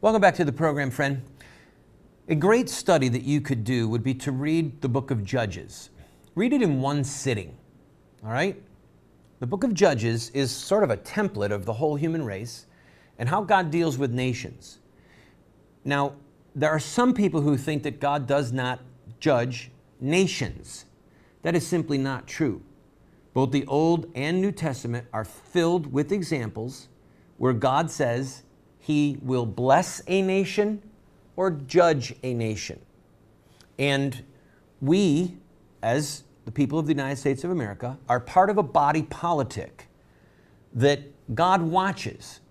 Welcome back to the program, friend. A great study that you could do would be to read the book of Judges. Read it in one sitting, all right? The book of Judges is sort of a template of the whole human race and how God deals with nations. Now, there are some people who think that God does not judge nations. That is simply not true. Both the Old and New Testament are filled with examples where God says He will bless a nation or judge a nation. And we, as the people of the United States of America, are part of a body politic that God watches.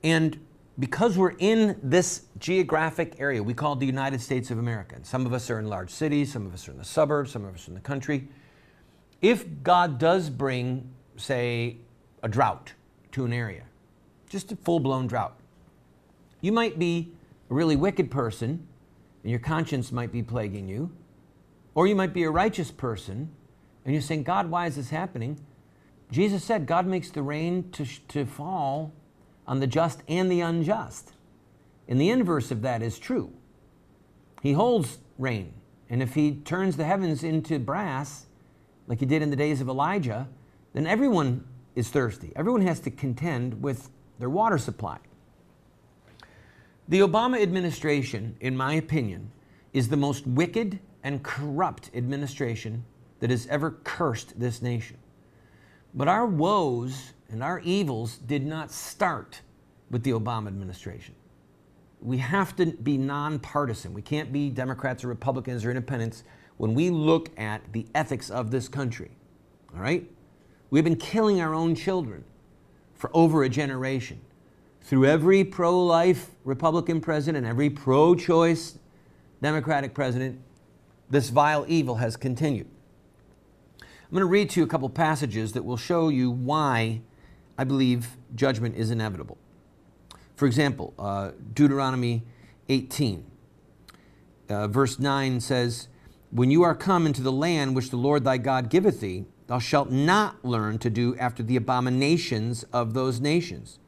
And because we're in this geographic area we call the United States of America, and some of us are in large cities, some of us are in the suburbs, some of us are in the country, if God does bring, say, a drought to an area, just a full-blown drought, you might be a really wicked person and your conscience might be plaguing you, or you might be a righteous person and you're saying, God, why is this happening? Jesus said God makes the rain to fall on the just and the unjust. And the inverse of that is true. He holds rain, and if He turns the heavens into brass, like He did in the days of Elijah, then everyone is thirsty. Everyone has to contend with their water supply. The Obama administration, in my opinion, is the most wicked and corrupt administration that has ever cursed this nation. But our woes and our evils did not start with the Obama administration. We have to be nonpartisan. We can't be Democrats or Republicans or independents when we look at the ethics of this country. All right? We've been killing our own children for over a generation. Through every pro-life Republican president, every pro-choice Democratic president, this vile evil has continued. I'm going to read to you a couple passages that will show you why I believe judgment is inevitable. For example, Deuteronomy 18, verse 9 says, "When you are come into the land which the Lord thy God giveth thee, thou shalt not learn to do after the abominations of those nations.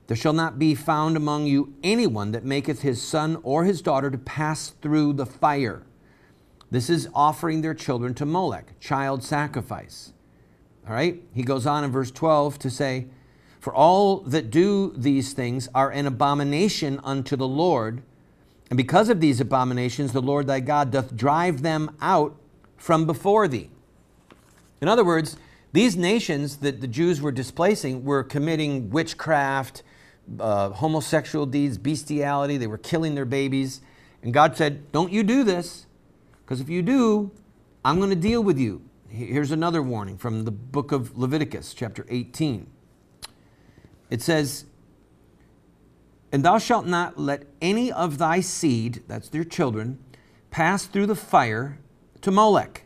There shall not be found among you anyone that maketh his son or his daughter to pass through the fire." This is offering their children to Molech, child sacrifice. All right? He goes on in verse 12 to say, "For all that do these things are an abomination unto the Lord, and because of these abominations the Lord thy God doth drive them out from before thee." In other words, these nations that the Jews were displacing were committing witchcraft, homosexual deeds, bestiality. They were killing their babies. And God said, don't you do this, because if you do, I'm going to deal with you. Here's another warning from the book of Leviticus, chapter 18. It says, "And thou shalt not let any of thy seed," that's their children, "pass through the fire to Molech.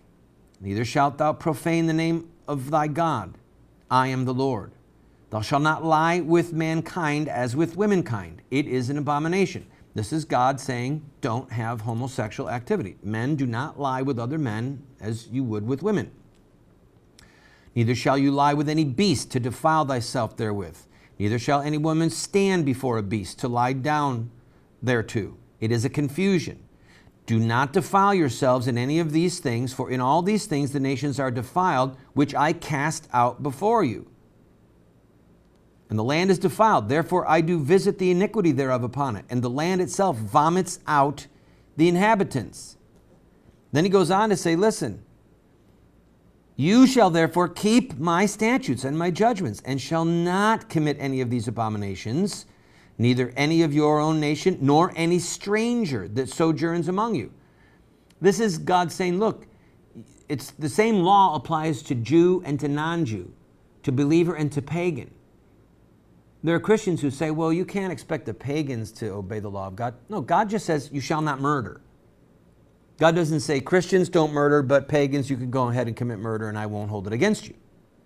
Neither shalt thou profane the name of thy God. I am the Lord. Thou shalt not lie with mankind as with womankind. It is an abomination." This is God saying, don't have homosexual activity. Men do not lie with other men as you would with women. "Neither shall you lie with any beast to defile thyself therewith. Neither shall any woman stand before a beast to lie down thereto. It is a confusion. Do not defile yourselves in any of these things, for in all these things the nations are defiled, which I cast out before you. And the land is defiled, therefore I do visit the iniquity thereof upon it, and the land itself vomits out the inhabitants." Then he goes on to say, listen, "You shall therefore keep my statutes and my judgments, and shall not commit any of these abominations, neither any of your own nation, nor any stranger that sojourns among you." This is God saying, look, it's the same law applies to Jew and to non-Jew, to believer and to pagan. There are Christians who say, well, you can't expect the pagans to obey the law of God. No, God just says you shall not murder. God doesn't say Christians don't murder, but pagans, you can go ahead and commit murder and I won't hold it against you.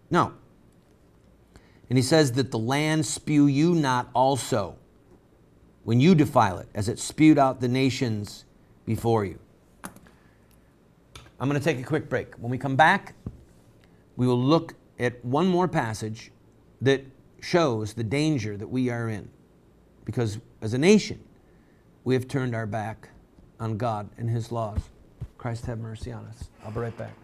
No. And He says that the land spew you not also when you defile it, as it spewed out the nations before you. I'm going to take a quick break. When we come back, we will look at one more passage that shows the danger that we are in. because as a nation, we have turned our back on God and His laws. Christ have mercy on us. I'll be right back.